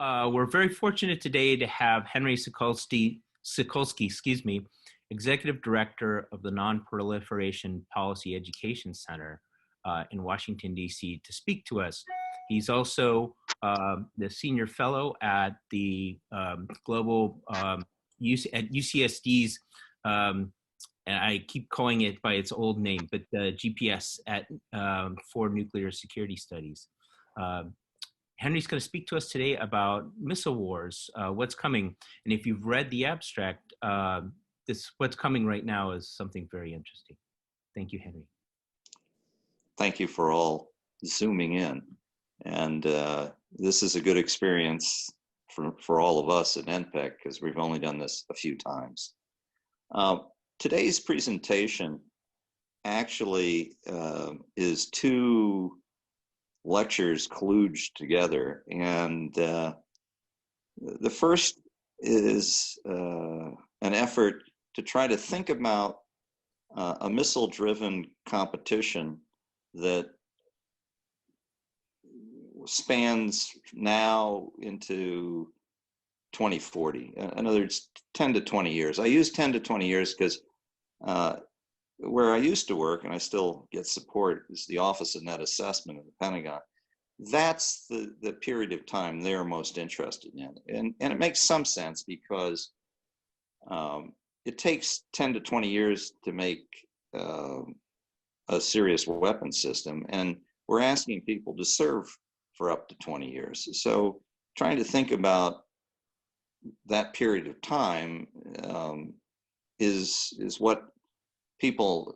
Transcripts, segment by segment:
We're very fortunate today to have Henry Sokolski, Executive Director of the Non-Proliferation Policy Education Center in Washington, D.C., to speak to us. He's also the Senior Fellow at the Global at UCSD's, and I keep calling it by its old name, but the GPS for Nuclear Security Studies. Henry's going to speak to us today about missile wars, what's coming. And if you've read the abstract, what's coming right now is something very interesting. Thank you, Henry. Thank you for all zooming in. And this is a good experience for all of us at NPEC because we've only done this a few times. Today's presentation actually is two lectures kludged together, and the first is an effort to try to think about a missile-driven competition that spans now into 2040. In other words, 10 to 20 years. I use 10 to 20 years because where I used to work, and I still get support, is the Office of Net Assessment in the Pentagon. That's the period of time they're most interested in. And it makes some sense because it takes 10 to 20 years to make a serious weapon system. And we're asking people to serve for up to 20 years. So trying to think about that period of time is what people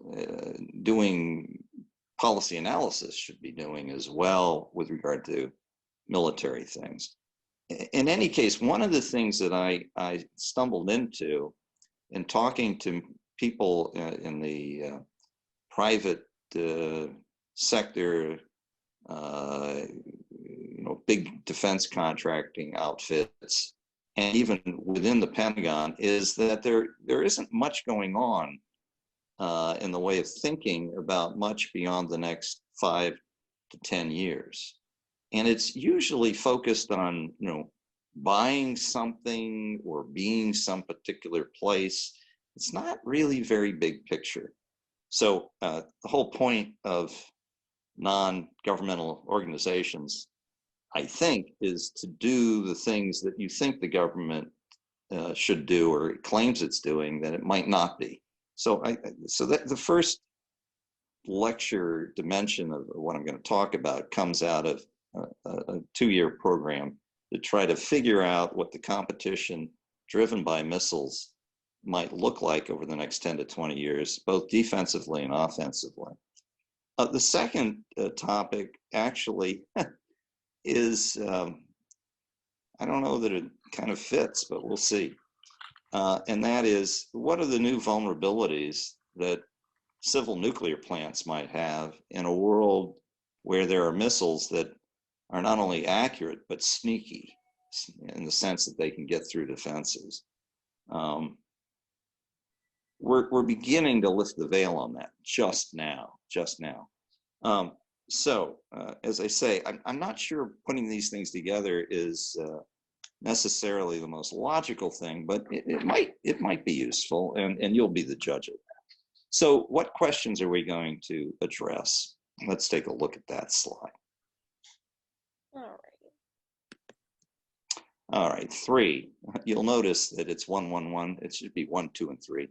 doing policy analysis should be doing as well with regard to military things. In any case, one of the things that I stumbled into in talking to people in the private sector, big defense contracting outfits, and even within the Pentagon, is that there isn't much going on in the way of thinking about much beyond the next 5 to 10 years. And it's usually focused on, buying something or being some particular place. It's not really very big picture. So the whole point of non-governmental organizations, I think, is to do the things that you think the government should do or it claims it's doing that it might not be. So that the first lecture dimension of what I'm going to talk about comes out of a 2-year program to try to figure out what the competition driven by missiles might look like over the next 10 to 20 years, both defensively and offensively. The second topic actually is, I don't know that it kind of fits, but we'll see. And that is, what are the new vulnerabilities that civil nuclear plants might have in a world where there are missiles that are not only accurate, but sneaky in the sense that they can get through defenses? We're beginning to lift the veil on that just now. So as I say, I'm not sure putting these things together is necessarily the most logical thing, but it might be useful, and you'll be the judge of that. So what questions are we going to address? Let's take a look at that slide. All right, 3. You'll notice that it's 1, 1, 1. It should be 1, 2, and 3.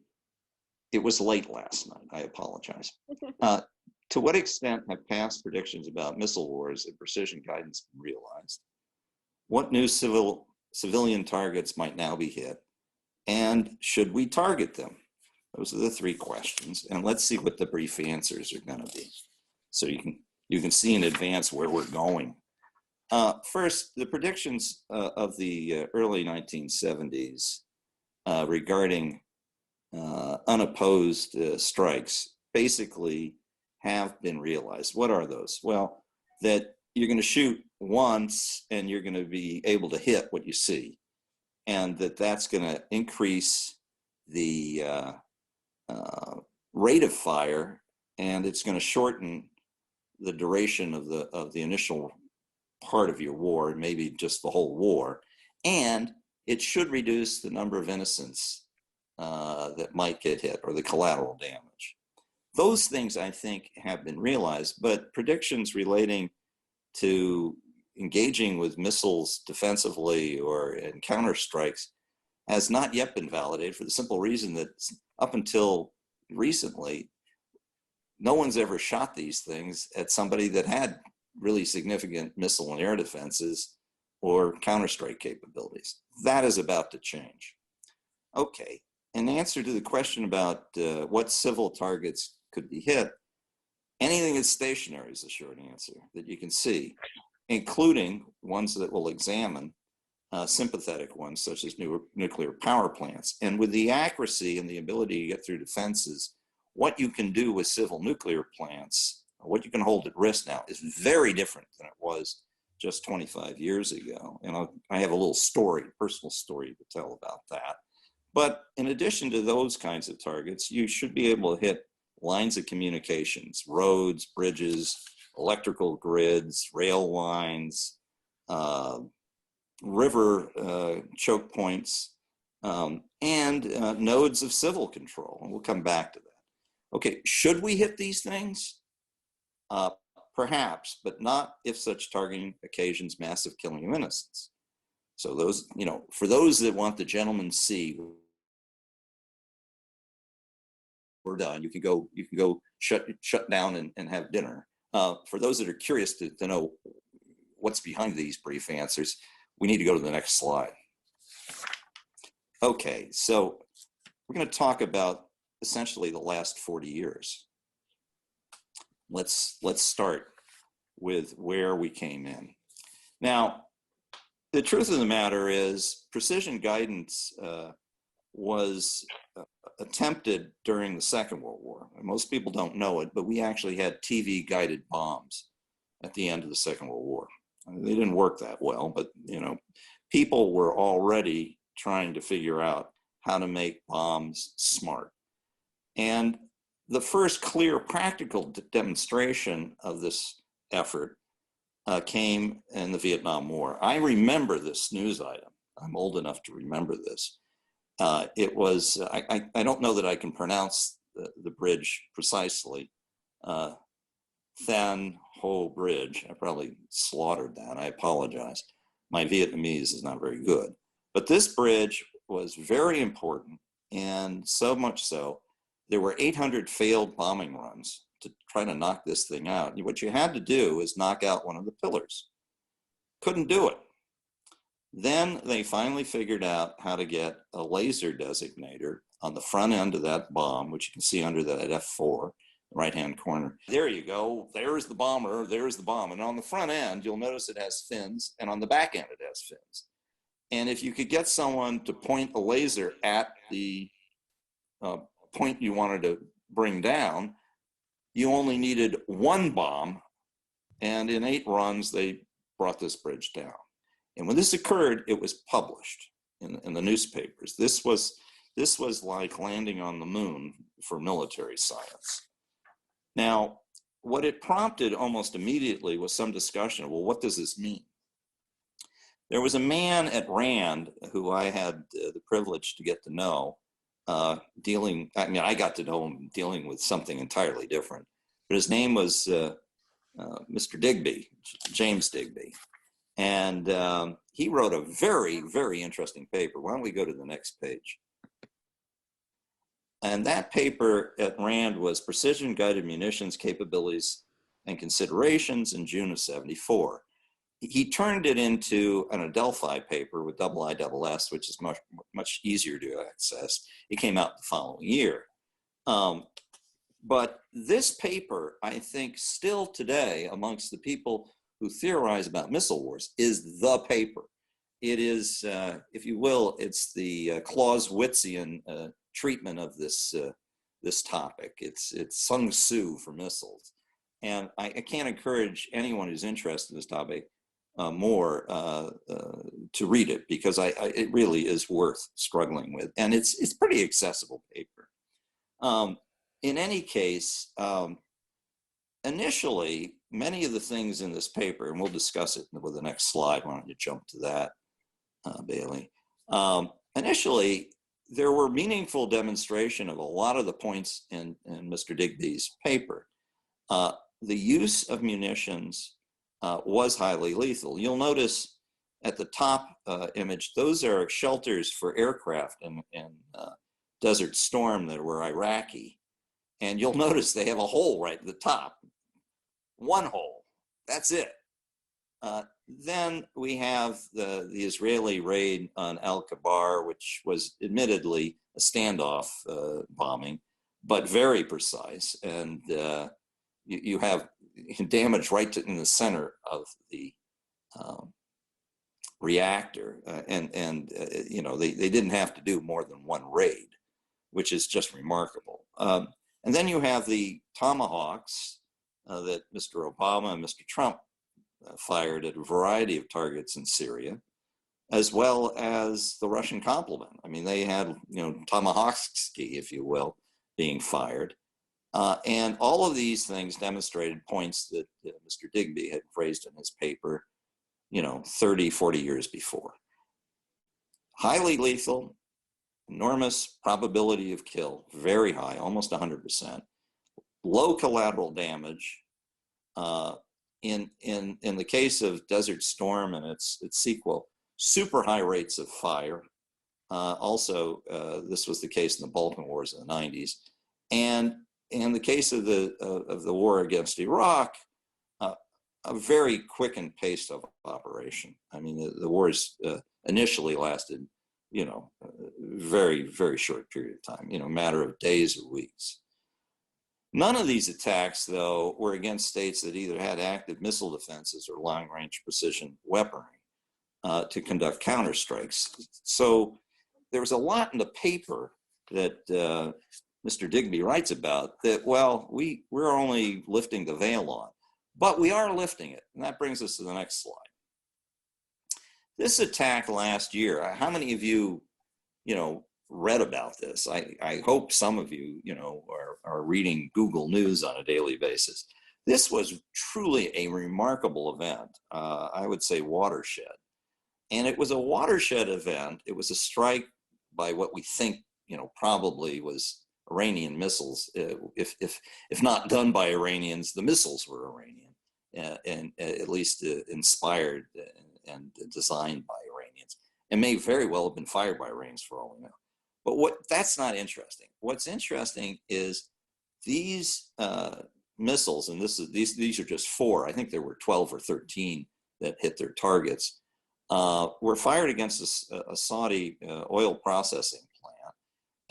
It was late last night. I apologize. To what extent have past predictions about missile wars and precision guidance been realized? What new civilian targets might now be hit? And should we target them? Those are the 3 questions. And let's see what the brief answers are going to be. So you can see in advance where we're going. First, the predictions of the early 1970s regarding unopposed strikes basically have been realized. What are those? Well, that you're going to shoot once and you're going to be able to hit what you see, and that's going to increase the rate of fire, and it's going to shorten the duration of the initial part of your war, maybe just the whole war, and it should reduce the number of innocents that might get hit or the collateral damage. Those things, I think, have been realized, but predictions relating to engaging with missiles defensively or in counterstrikes has not yet been validated, for the simple reason that up until recently, no one's ever shot these things at somebody that had really significant missile and air defenses or counterstrike capabilities. That is about to change. Okay, in answer to the question about what civil targets could be hit, anything that's stationary is the short answer that you can see, including ones that will examine sympathetic ones, such as nuclear power plants. And with the accuracy and the ability to get through defenses, what you can do with civil nuclear plants, what you can hold at risk now, is very different than it was just 25 years ago. And I have a little story, personal story to tell about that. But in addition to those kinds of targets, you should be able to hit lines of communications, roads, bridges, electrical grids, rail lines, river choke points, and nodes of civil control. And we'll come back to that. Okay, should we hit these things? Perhaps, but not if such targeting occasions massive killing of innocents. So those, for those that want the gentleman's sea, we're done. You can go shut down and have dinner. For those that are curious to know what's behind these brief answers, we need to go to the next slide. Okay, so we're going to talk about essentially the last 40 years. Let's start with where we came in. Now, the truth of the matter is precision guidance was attempted during the Second World War. Most people don't know it, but we actually had TV-guided bombs at the end of the Second World War. They didn't work that well, but people were already trying to figure out how to make bombs smart. And the first clear practical demonstration of this effort came in the Vietnam War. I remember this news item. I'm old enough to remember this. It was, I don't know that I can pronounce the bridge precisely, Than Ho Bridge. I probably slaughtered that. I apologize. My Vietnamese is not very good. But this bridge was very important, and so much so, there were 800 failed bombing runs to try to knock this thing out. What you had to do is knock out one of the pillars. Couldn't do it. Then they finally figured out how to get a laser designator on the front end of that bomb, which you can see under that F4, right-hand corner. There you go. There's the bomber. There's the bomb. And on the front end, you'll notice it has fins, and on the back end, it has fins. And if you could get someone to point a laser at the point you wanted to bring down, you only needed one bomb, and in 8 runs, they brought this bridge down. And when this occurred, it was published in the newspapers. This was like landing on the moon for military science. Now, what it prompted almost immediately was some discussion of, well, what does this mean? There was a man at RAND who I had the privilege to get to know, I got to know him dealing with something entirely different. But his name was Mr. Digby, James Digby. And he wrote a very, very interesting paper. Why don't we go to the next page? And that paper at RAND was Precision Guided Munitions Capabilities and Considerations in June of '74. He turned it into an Adelphi paper with IISS, which is much, much easier to access. It came out the following year. But this paper, I think, still today, amongst the people who theorize about missile wars, is the paper. It is, if you will, it's the Clausewitzian treatment of this topic. It's Sun Tzu for missiles. And I can't encourage anyone who's interested in this topic more to read it, because it really is worth struggling with. And it's pretty accessible paper. In any case, initially, many of the things in this paper, and we'll discuss it with the next slide. Why don't you jump to that, Bailey? Initially, there were meaningful demonstration of a lot of the points in Mr. Digby's paper. The use of munitions was highly lethal. You'll notice at the top image, those are shelters for aircraft in Desert Storm that were Iraqi. And you'll notice they have a hole right at the top. One hole, that's it. Then we have the Israeli raid on Al-Kabar, which was admittedly a standoff bombing, but very precise. And you have damage right in the center of the reactor. You know, they didn't have to do more than one raid, which is just remarkable. And then you have the Tomahawks that Mr. Obama and Mr. Trump fired at a variety of targets in Syria, as well as the Russian complement. I mean, they had, you know, Tomahawkski, if you will, being fired. And all of these things demonstrated points that Mr. Digby had raised in his paper, you know, 30, 40 years before. Highly lethal, enormous probability of kill, very high, almost 100%. Low collateral damage. In the case of Desert Storm and its sequel, super high rates of fire. Also, this was the case in the Balkan Wars in the 90s. And in the case of the war against Iraq, a very quickened pace of operation. I mean, the wars initially lasted, you know, very, very short period of time, you know, a matter of days or weeks. None of these attacks, though, were against states that either had active missile defenses or long-range precision weaponry to conduct counterstrikes. So there was a lot in the paper that Mr. Digby writes about that, well, we're only lifting the veil on, but we are lifting it. And that brings us to the next slide. This attack last year, how many of you, you know, read about this? I hope some of you, you know, are reading Google News on a daily basis. This was truly a remarkable event. I would say watershed. And it was a watershed event. It was a strike by what we think, you know, probably was Iranian missiles. If not done by Iranians, the missiles were Iranian, and at least inspired and designed by Iranians, and may very well have been fired by Iranians for all we know. But that's not interesting. What's interesting is these missiles, and these are just 4. I think there were 12 or 13 that hit their targets. Were fired against a Saudi oil processing plant,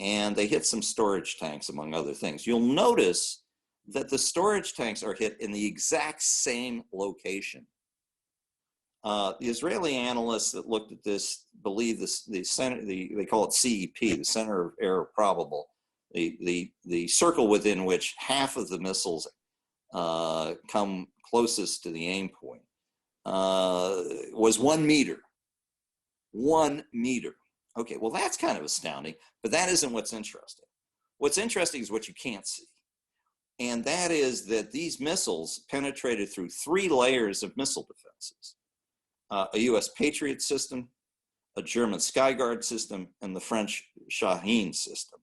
and they hit some storage tanks, among other things. You'll notice that the storage tanks are hit in the exact same location. The Israeli analysts that looked at this believe they call it CEP, the center of error probable, the circle within which half of the missiles come closest to the aim point, was 1 meter. 1 meter. Okay, well, that's kind of astounding, but that isn't what's interesting. What's interesting is what you can't see. And that is that these missiles penetrated through 3 layers of missile defenses. A US Patriot system, a German Skyguard system, and the French Shahin system.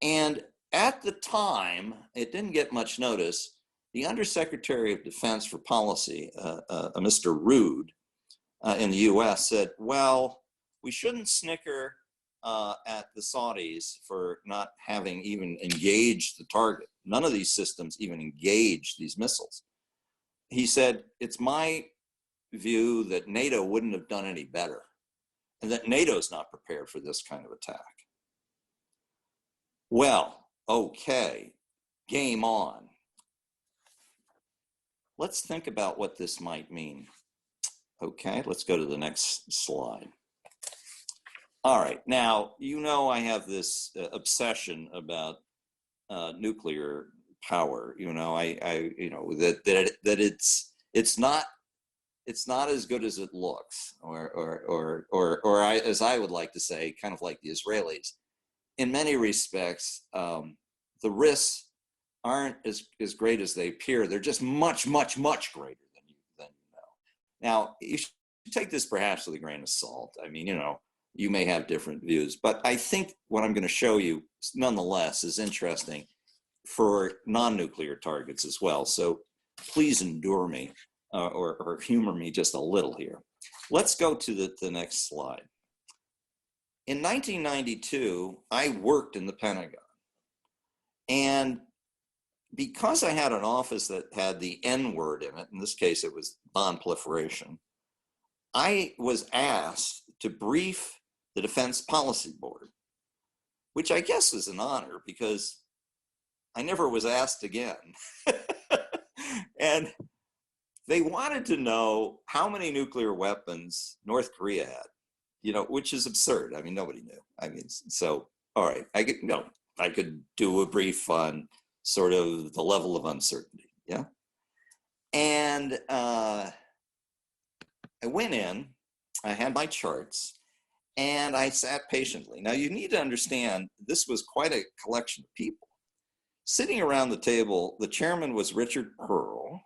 And at the time, it didn't get much notice. The Undersecretary of Defense for Policy, Mr. Rood, in the US said, well, we shouldn't snicker at the Saudis for not having even engaged the target. None of these systems even engaged these missiles. He said, it's my view that NATO wouldn't have done any better, and that NATO's not prepared for this kind of attack. Well, okay, game on. Let's think about what this might mean. Okay, let's go to the next slide. All right, now, you know I have this obsession about nuclear power. You know, you know that it's not as good as it looks, or as I would like to say, kind of like the Israelis. In many respects, the risks aren't as great as they appear. They're just much, much, much greater than you know. Now, you should take this perhaps with a grain of salt. I mean, you may have different views, but I think what I'm going to show you, nonetheless, is interesting for non-nuclear targets as well. So please endure me or humor me just a little here. Let's go to the next slide. In 1992, I worked in the Pentagon. And because I had an office that had the N word in it, in this case it was non-proliferation, I was asked to brief the Defense Policy Board, which I guess was an honor because I never was asked again. And they wanted to know how many nuclear weapons North Korea had, which is absurd. I mean, nobody knew. I mean, so, all right, I could do a brief on sort of the level of uncertainty, yeah? And I went in, I had my charts, and I sat patiently. Now, you need to understand, this was quite a collection of people. Sitting around the table, the chairman was Richard Pearl.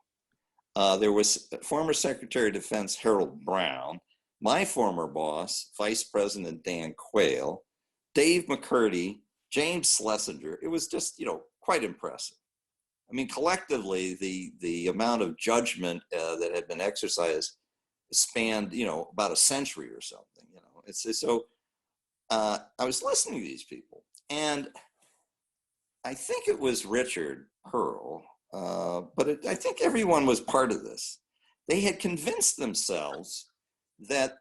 There was former Secretary of Defense Harold Brown, my former boss, Vice President Dan Quayle, Dave McCurdy, James Schlesinger. It was just, quite impressive. I mean, collectively, the amount of judgment that had been exercised spanned, about a century or something. So I was listening to these people, and I think it was Richard Pearl, but I think everyone was part of this. They had convinced themselves that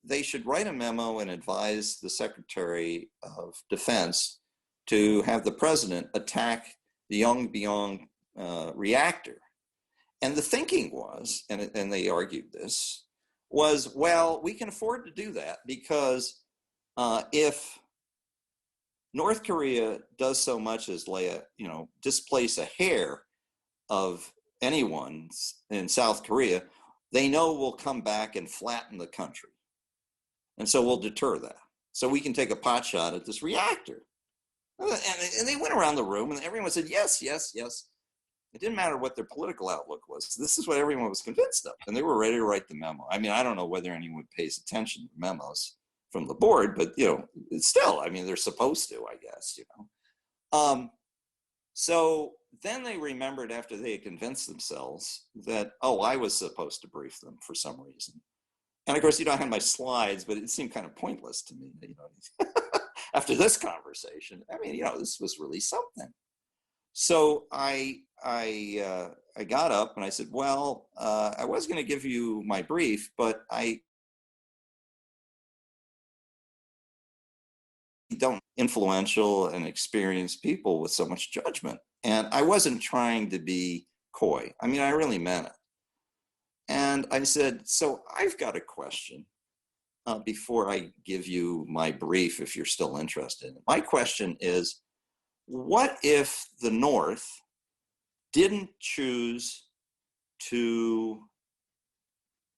they should write a memo and advise the Secretary of Defense to have the president attack the Yongbyon reactor. And the thinking was, and they argued this, was, well, we can afford to do that because if North Korea does so much as displace a hair of anyone in South Korea, they know we'll come back and flatten the country. And so we'll deter that. So we can take a pot shot at this reactor. And they went around the room and everyone said, yes, yes, yes. It didn't matter what their political outlook was. This is what everyone was convinced of. And they were ready to write the memo. I mean, I don't know whether anyone pays attention to memos from the board, but it's still, I mean, they're supposed to, I guess, So then they remembered after they had convinced themselves that, oh, I was supposed to brief them for some reason. And of course, I had my slides, but it seemed kind of pointless to me, after this conversation. I mean, this was really something. So I got up and I said, well, I was going to give you my brief, but I don't influential and experienced people with so much judgment. And I wasn't trying to be coy. I mean, I really meant it. And I said, so I've got a question before I give you my brief, if you're still interested. My question is, what if the North didn't choose to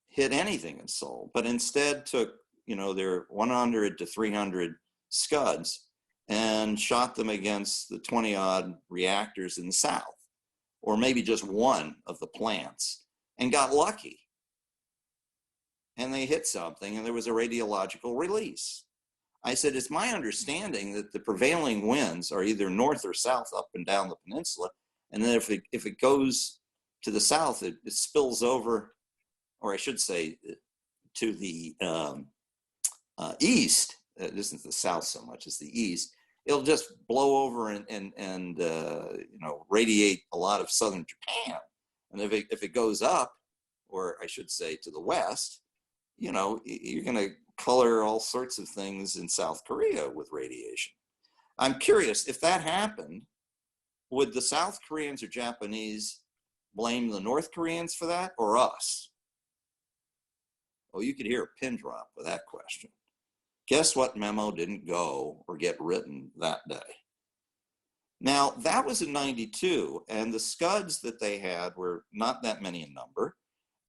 hit anything in Seoul, but instead took, their 100 to 300 Scuds and shot them against the 20-odd reactors in the South, or maybe just one of the plants, and got lucky. And they hit something and there was a radiological release. I said, it's my understanding that the prevailing winds are either north or south up and down the peninsula. And then if it goes to the south, it spills over, or I should say to the east. It isn't the south so much as the east. It'll just blow over and radiate a lot of southern Japan. And if it goes up, or I should say to the west, you're going to color all sorts of things in South Korea with radiation. I'm curious, if that happened, would the South Koreans or Japanese blame the North Koreans for that, or us? Oh, you could hear a pin drop with that question. Guess what memo didn't go or get written that day? Now, that was in 92, and the Scuds that they had were not that many in number,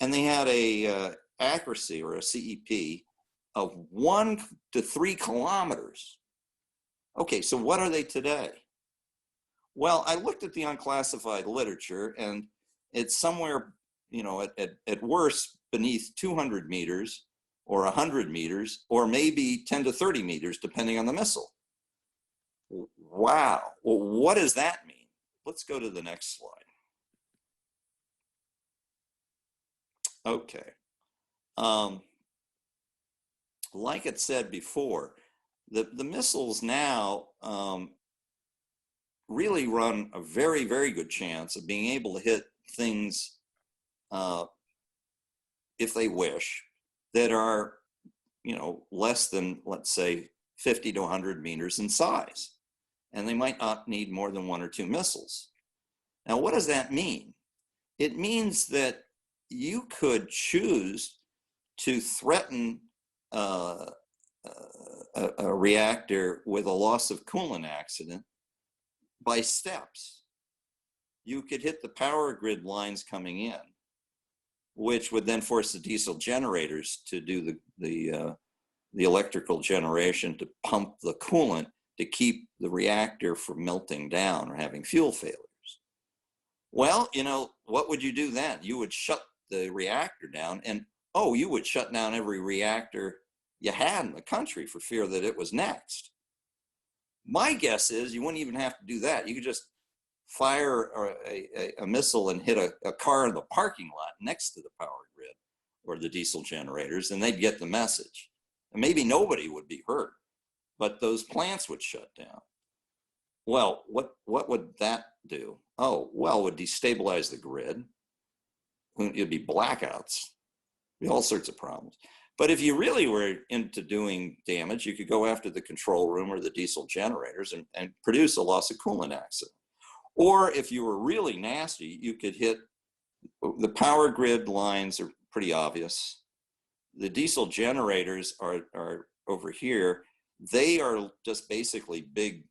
and they had a accuracy, or a CEP, of 1 to 3 kilometers. Okay, so what are they today? Well, I looked at the unclassified literature, and it's somewhere, you know, at worst beneath 200 meters or 100 meters, or maybe 10 to 30 meters, depending on the missile. Wow. Well, what does that mean? Let's go to the next slide. Okay. Like it said before, the missiles now really run a very, very good chance of being able to hit things, if they wish, that are, you know, less than, let's say, 50 to 100 meters in size. And they might not need more than 1 or 2 missiles. Now, what does that mean? It means that you could choose to threaten a reactor with a loss of coolant accident by steps. You could hit the power grid lines coming in, which would then force the diesel generators to do the electrical generation to pump the coolant to keep the reactor from melting down or having fuel failures. Well, you know, what would you do then? You would shut the reactor down, and oh, you would shut down every reactor you had in the country for fear that it was next. My guess is you wouldn't even have to do that. You could just fire a missile and hit a car in the parking lot next to the power grid or the diesel generators, and they'd get the message. And maybe nobody would be hurt, but those plants would shut down. Well, what would that do? Oh, well, it would destabilize the grid. It'd be blackouts, be all sorts of problems. But if you really were into doing damage, you could go after the control room or the diesel generators and produce a loss of coolant accident. Or if you were really nasty, you could hit the power grid lines are pretty obvious. The diesel generators are over here. They are just basically big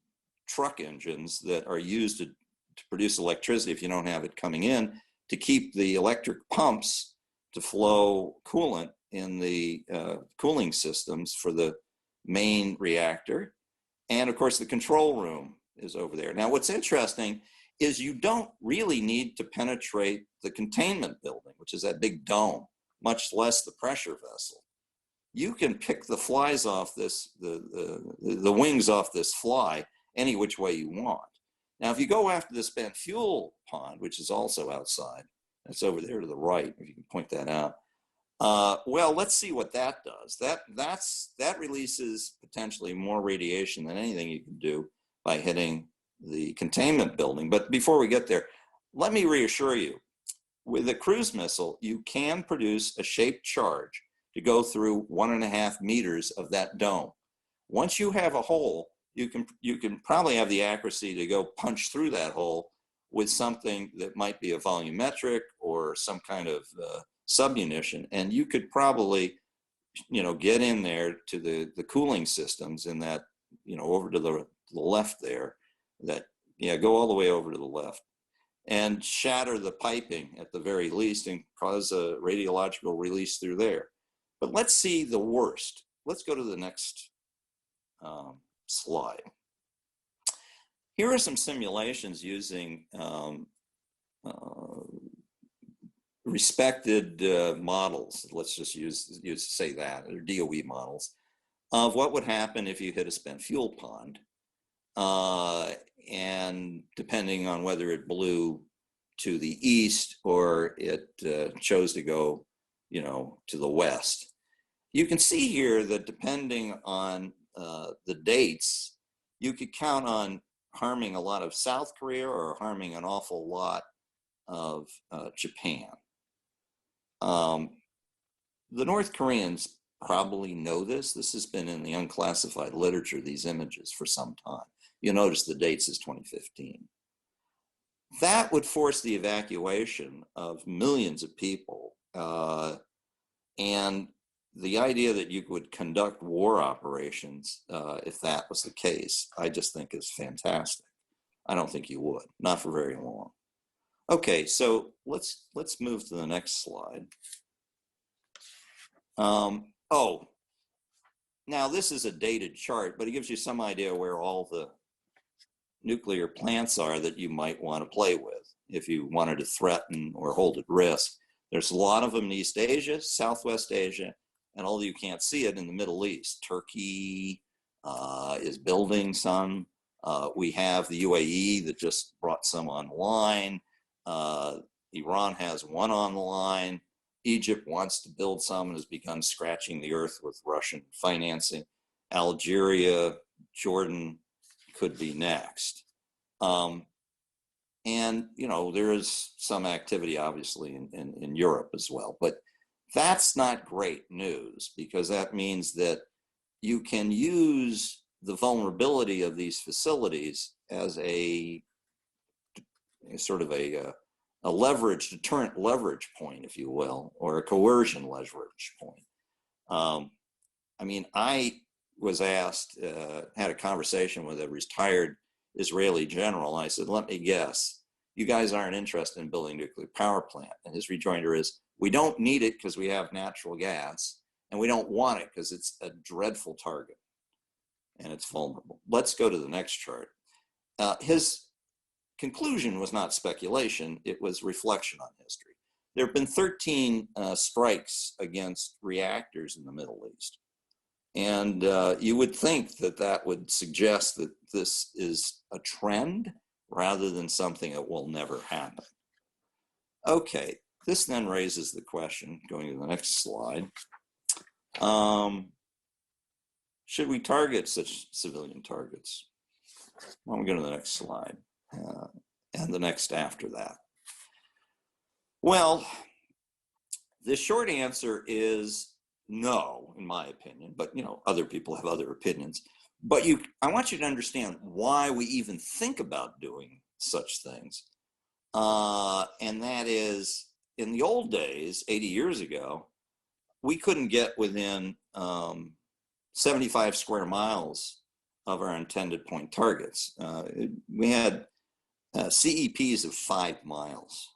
truck engines that are used to produce electricity if you don't have it coming in, to keep the electric pumps to flow coolant in the cooling systems for the main reactor. And of course, the control room is over there. Now, what's interesting is you don't really need to penetrate the containment building, which is that big dome, much less the pressure vessel. You can pick the flies off this, the wings off this fly any which way you want. Now, if you go after the spent fuel pond, which is also outside, that's over there to the right, if you can point that out. Well, let's see what that does. That releases potentially more radiation than anything you can do by hitting the containment building. But before we get there, let me reassure you, with a cruise missile, you can produce a shaped charge to go through 1.5 meters of that dome. Once you have a hole, you can probably have the accuracy to go punch through that hole with something that might be a volumetric or some kind of submunition, and you could probably, you know, get in there to the cooling systems in that, you know, over to the left there, that, yeah, go all the way over to the left, and shatter the piping at the very least and cause a radiological release through there. But let's see the worst. Let's go to the next slide. Here are some simulations using respected models. Let's just use say that, or DOE models, of what would happen if you hit a spent fuel pond. And depending on whether it blew to the east or it chose to go, you know, to the west. You can see here that depending on the dates, you could count on harming a lot of South Korea or harming an awful lot of Japan. The North Koreans probably know this. This has been in the unclassified literature, these images, for some time. You notice the dates is 2015. That would force the evacuation of millions of people. And the idea that you would conduct war operations, if that was the case, I just think is fantastic. I don't think you would, not for very long. Okay, so let's move to the next slide. Oh, now this is a dated chart, but it gives you some idea where all the nuclear plants are that you might want to play with if you wanted to threaten or hold at risk. There's a lot of them in East Asia, Southwest Asia, and although you can't see it, in the Middle East. Turkey is building some. We have the UAE that just brought some online. Iran has one on the line. Egypt wants to build some and has begun scratching the earth with Russian financing. Algeria, Jordan could be next. And, you know, there is some activity, obviously, in Europe as well. But that's not great news, because that means that you can use the vulnerability of these facilities as a sort of a leverage, deterrent leverage point, if you will, or a coercion leverage point. I mean, I was asked, had a conversation with a retired Israeli general. I said, let me guess, you guys aren't interested in building a nuclear power plant. And his rejoinder is, we don't need it because we have natural gas, and we don't want it because it's a dreadful target and it's vulnerable. Let's go to the next chart. His conclusion was not speculation, it was reflection on history. There have been 13 strikes against reactors in the Middle East. And you would think that that would suggest that this is a trend rather than something that will never happen. Okay, this then raises the question, going to the next slide, should we target such civilian targets? Well, we go to the next slide, and the next after that. Well, the short answer is no, in my opinion, but you know, other people have other opinions. But I want you to understand why we even think about doing such things. And that is, in the old days, 80 years ago, we couldn't get within 75 square miles of our intended point targets. We had CEPs of 5 miles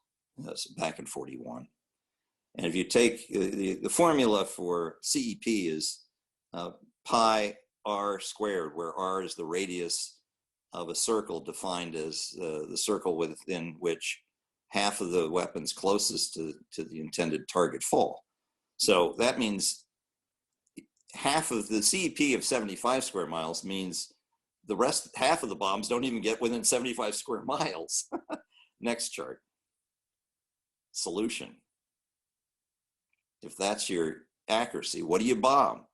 back in 41. And if you take the formula for CEP is pi r squared, where r is the radius of a circle defined as the circle within which half of the weapons closest to the intended target fall. So that means half of the CEP of 75 square miles means the rest, half of the bombs don't even get within 75 square miles. Next chart. Solution. If that's your accuracy, what do you bomb?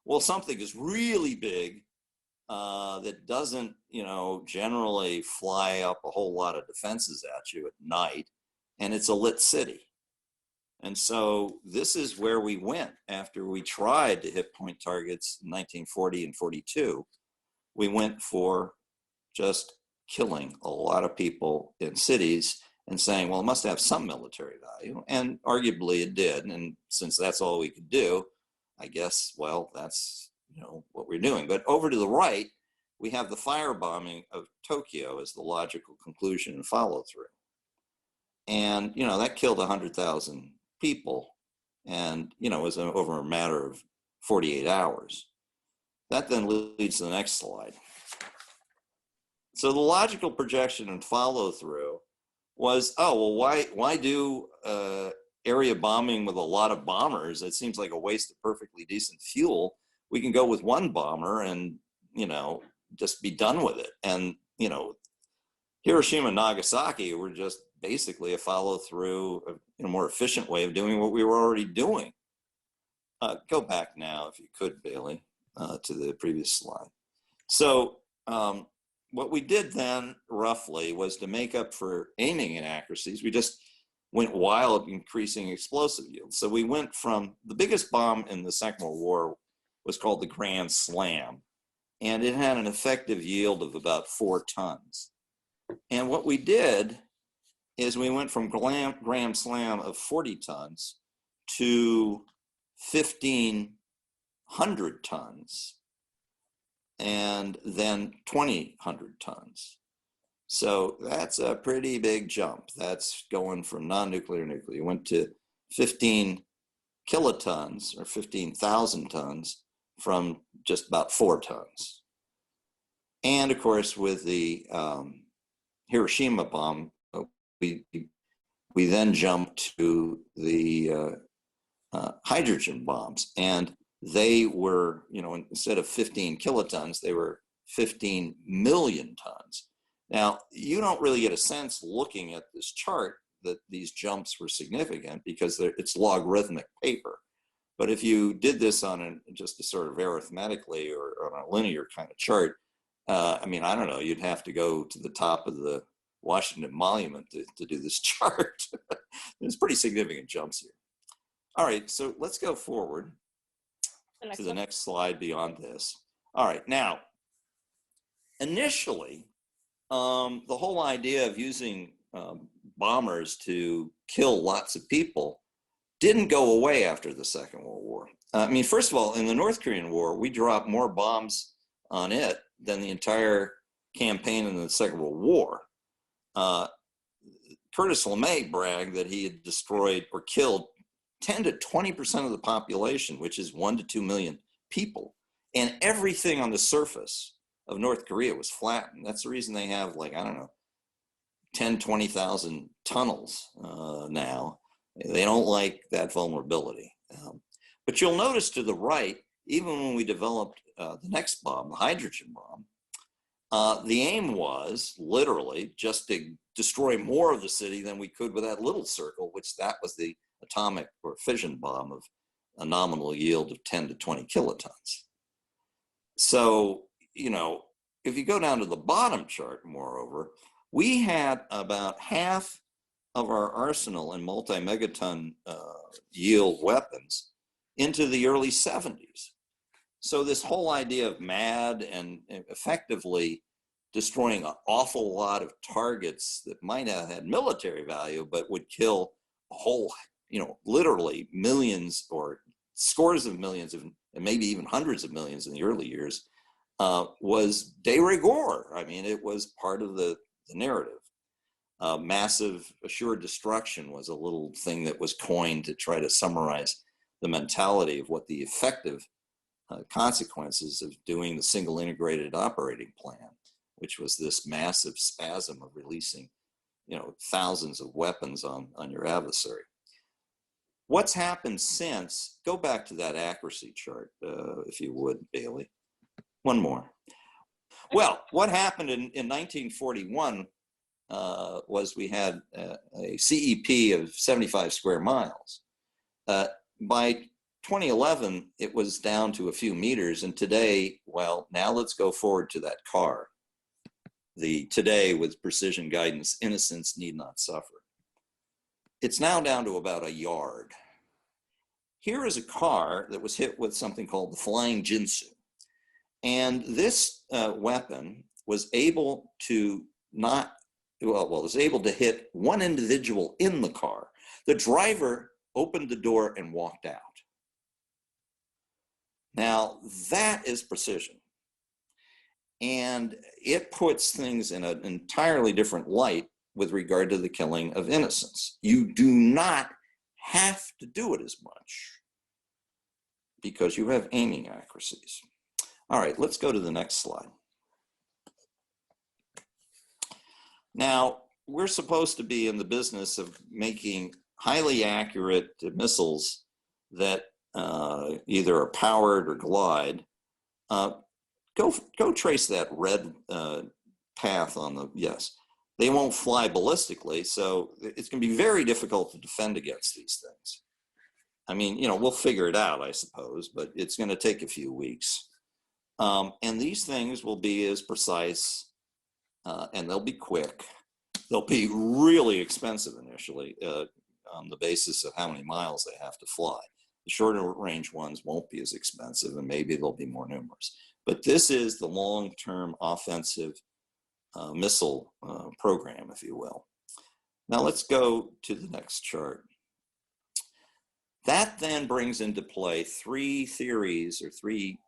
Well, something is really big that doesn't, you know, generally fly up a whole lot of defenses at you at night, and it's a lit city. And so this is where we went after we tried to hit point targets in 1940 and 42. We went for just killing a lot of people in cities and saying, well, it must have some military value. And arguably it did. And since that's all we could do, I guess, well, that's, you know, what we're doing. But over to the right, we have the firebombing of Tokyo as the logical conclusion and follow through. And, you know, that killed 100,000 people. And, you know, it was over a matter of 48 hours. That then leads to the next slide. So the logical projection and follow through was, oh, well, why do area bombing with a lot of bombers? It seems like a waste of perfectly decent fuel. We can go with one bomber and, you know, just be done with it. And, you know, Hiroshima and Nagasaki were just basically a follow through, a more efficient way of doing what we were already doing. Go back now, if you could, Bailey, to the previous slide. So what we did then, roughly, was to make up for aiming inaccuracies. We just went wild, increasing explosive yield. So we went from the biggest bomb in the Second World War was called the Grand Slam, and it had an effective yield of about 4 tons. And what we did is we went from Grand Slam of 40 tons to 1,500 tons, and then 2,000 tons. So that's a pretty big jump. That's going from non-nuclear to nuclear. You went to 15 kilotons or 15,000 tons from just about 4 tons. And of course, with the Hiroshima bomb, we then jumped to the hydrogen bombs, and they were, you know, instead of 15 kilotons, they were 15 million tons. Now, you don't really get a sense looking at this chart that these jumps were significant because it's logarithmic paper. But if you did this on just a sort of arithmetically or on a linear kind of chart, I mean, I don't know, you'd have to go to the top of the Washington Monument to do this chart. There's pretty significant jumps here. All right, so let's go forward to the next slide beyond this. All right, now, initially, the whole idea of using bombers to kill lots of people didn't go away after the Second World War. I mean, first of all, in the North Korean War, we dropped more bombs on it than the entire campaign in the Second World War. Curtis LeMay bragged that he had destroyed or killed 10 to 20% of the population, which is 1 to 2 million people. And everything on the surface of North Korea was flattened. That's the reason they have, like, I don't know, 10, 20,000 tunnels now. They don't like that vulnerability. But you'll notice to the right, even when we developed the next bomb, the hydrogen bomb, the aim was literally just to destroy more of the city than we could with that little circle, which that was the atomic or fission bomb of a nominal yield of 10 to 20 kilotons. So, you know, if you go down to the bottom chart, moreover, we had about half of our arsenal in multi-megaton yield weapons into the early 70s. So this whole idea of MAD and effectively destroying an awful lot of targets that might have had military value, but would kill a whole, you know, literally millions or scores of millions of, and maybe even hundreds of millions in the early years, was de rigueur. I mean, it was part of the narrative. Massive assured destruction was a little thing that was coined to try to summarize the mentality of what the effective consequences of doing the single integrated operating plan, which was this massive spasm of releasing, you know, thousands of weapons on your adversary. What's happened since? Go back to that accuracy chart, if you would, Bailey. One more. Well, what happened in 1941 was we had a CEP of 75 square miles. By 2011, it was down to a few meters, and today, well, now let's go forward to that car. The today with precision guidance, innocents need not suffer. It's now down to about a yard. Here is a car that was hit with something called the flying Jinsu. And this weapon was able to was able to hit one individual in the car. The driver opened the door and walked out. Now, that is precision. And it puts things in an entirely different light with regard to the killing of innocents. You do not have to do it as much because you have aiming accuracies. All right, let's go to the next slide. Now, we're supposed to be in the business of making highly accurate missiles that either are powered or glide. Go trace that red path on the, yes. They won't fly ballistically, so it's going to be very difficult to defend against these things. I mean, you know, we'll figure it out, I suppose, but it's going to take a few weeks. And these things will be as precise and they'll be quick. They'll be really expensive initially on the basis of how many miles they have to fly. The shorter range ones won't be as expensive and maybe they'll be more numerous. But this is the long-term offensive missile program, if you will. Now let's go to the next chart. That then brings into play three theories or three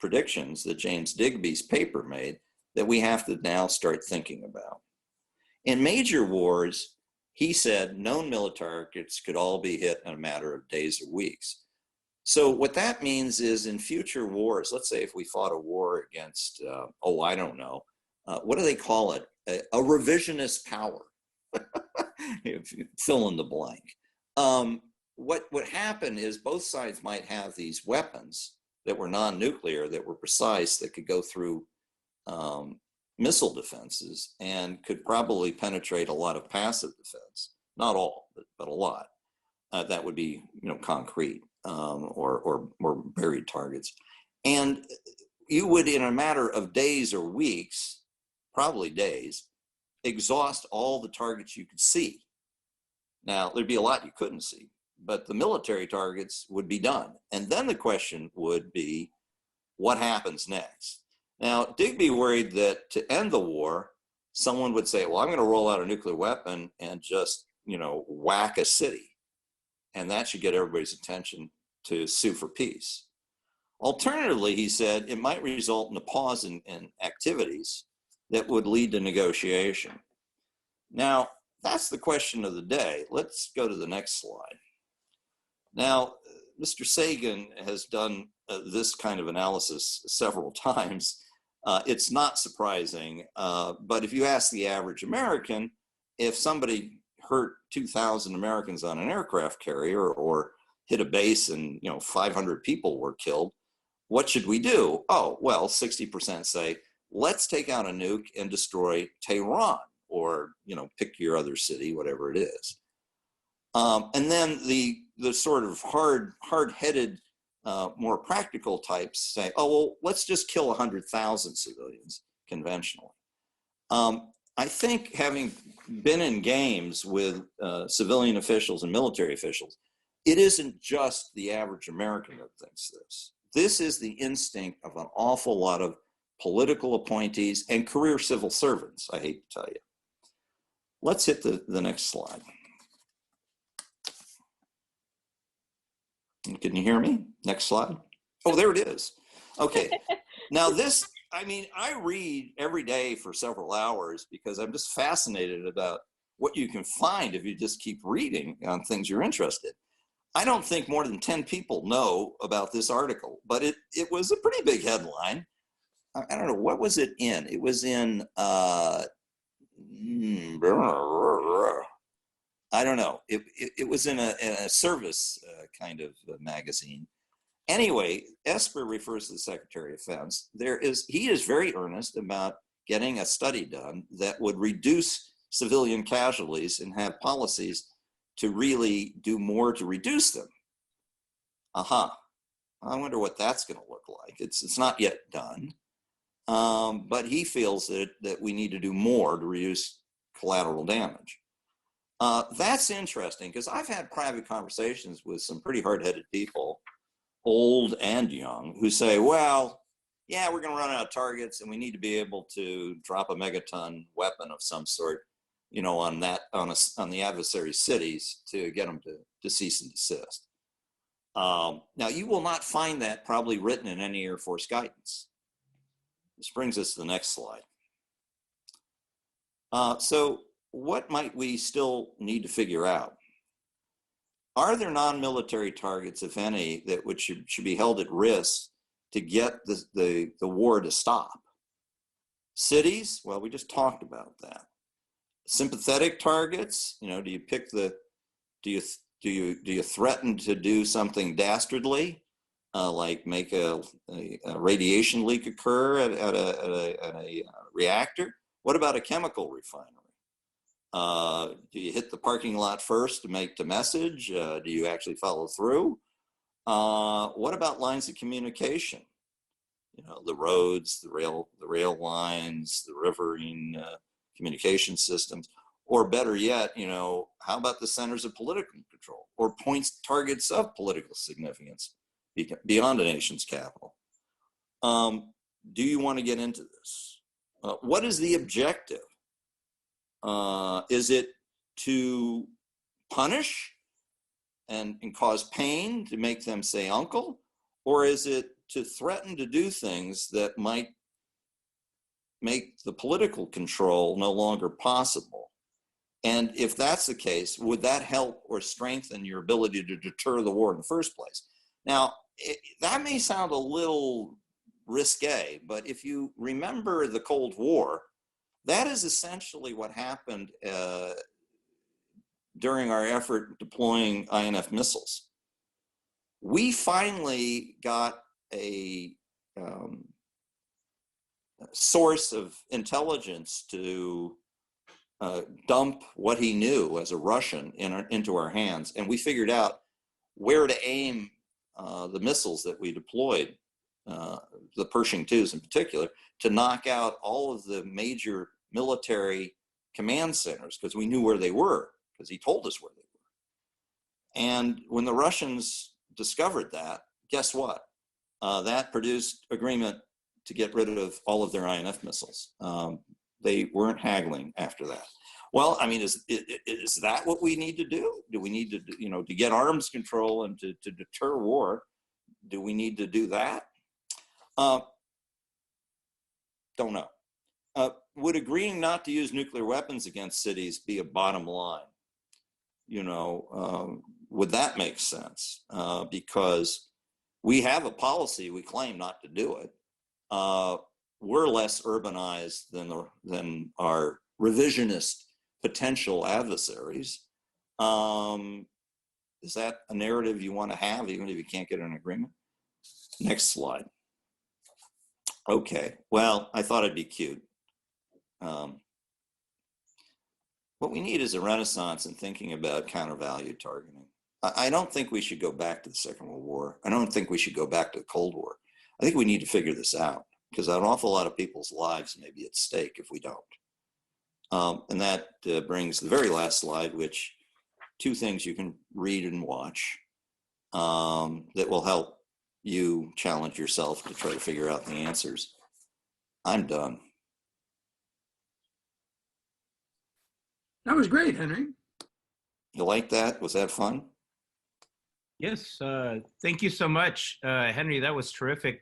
predictions that James Digby's paper made that we have to now start thinking about. In major wars, he said known military targets could all be hit in a matter of days or weeks. So what that means is in future wars, let's say if we fought a war against, I don't know, what do they call it? A revisionist power. If you fill in the blank. What would happen is both sides might have these weapons that were non-nuclear, that were precise, that could go through missile defenses and could probably penetrate a lot of passive defense. Not all, but a lot. That would be, concrete or buried targets. And you would, in a matter of days or weeks, probably days, exhaust all the targets you could see. Now, there'd be a lot you couldn't see, but the military targets would be done. And then the question would be, what happens next? Now, Digby worried that to end the war, someone would say, well, I'm going to roll out a nuclear weapon and just, whack a city. And that should get everybody's attention to sue for peace. Alternatively, he said, it might result in a pause in activities that would lead to negotiation. Now, that's the question of the day. Let's go to the next slide. Now, Mr. Sagan has done this kind of analysis several times. It's not surprising, but if you ask the average American, if somebody hurt 2,000 Americans on an aircraft carrier or hit a base and 500 people were killed, what should we do? Oh, well, 60% say, let's take out a nuke and destroy Tehran, or pick your other city, whatever it is. And then the sort of hard-headed, more practical types say, oh, well, let's just kill 100,000 civilians conventionally. I think, having been in games with civilian officials and military officials, it isn't just the average American that thinks this. This is the instinct of an awful lot of political appointees and career civil servants, I hate to tell you. Let's hit the next slide. Can you hear me? Next slide. Oh, there it is. Okay. Now this, I read every day for several hours because I'm just fascinated about what you can find if you just keep reading on things you're interested. I don't think more than 10 people know about this article, but it was a pretty big headline. I don't know, what was it in? It was in, I don't know. It was in a service kind of magazine. Anyway, Esper refers to the Secretary of Defense. He is very earnest about getting a study done that would reduce civilian casualties and have policies to really do more to reduce them. I wonder what that's going to look like. It's not yet done. But he feels that we need to do more to reduce collateral damage. That's interesting because I've had private conversations with some pretty hard-headed people, old and young, who say, well, yeah, we're going to run out of targets and we need to be able to drop a megaton weapon of some sort, on the adversary cities to get them to cease and desist. Now, you will not find that probably written in any Air Force guidance. This brings us to the next slide. So what might we still need to figure out? Are there non-military targets, if any, that should be held at risk to get the war to stop? Cities? Well, we just talked about that. Sympathetic targets? Do you pick do you threaten to do something dastardly? Like make a radiation leak occur at a reactor? What about a chemical refinery? Do you hit the parking lot first to make the message? Do you actually follow through? What about lines of communication? The roads, the rail lines, the riverine communication systems, or better yet, how about the centers of political control or targets of political significance beyond a nation's capital? Do you want to get into this? What is the objective? Is it to punish and cause pain to make them say uncle? Or is it to threaten to do things that might make the political control no longer possible? And if that's the case, would that help or strengthen your ability to deter the war in the first place? Now, that may sound a little risque, but if you remember the Cold War, that is essentially what happened during our effort deploying INF missiles. We finally got a source of intelligence to dump what he knew as a Russian into our hands, and we figured out where to aim the missiles that we deployed, the Pershing IIs in particular, to knock out all of the major military command centers, because we knew where they were, because he told us where they were. And when the Russians discovered that, guess what? That produced agreement to get rid of all of their INF missiles. They weren't haggling after that. Well, I mean, is that what we need to do? Do we need to, to get arms control and to deter war? Do we need to do that? Don't know. Would agreeing not to use nuclear weapons against cities be a bottom line? Would that make sense? Because we have a policy, we claim not to do it. We're less urbanized than our revisionist potential adversaries. Is that a narrative you want to have, even if you can't get an agreement? Next slide. Okay, well, I thought it'd be cute. What we need is a renaissance in thinking about counter-value targeting. I don't think we should go back to the Second World War. I don't think we should go back to the Cold War. I think we need to figure this out, because an awful lot of people's lives may be at stake if we don't. And that brings the very last slide, which two things you can read and watch that will help you challenge yourself to try to figure out the answers. I'm done. That was great, Henry. You like that? Was that fun? Yes, thank you so much, Henry. That was terrific.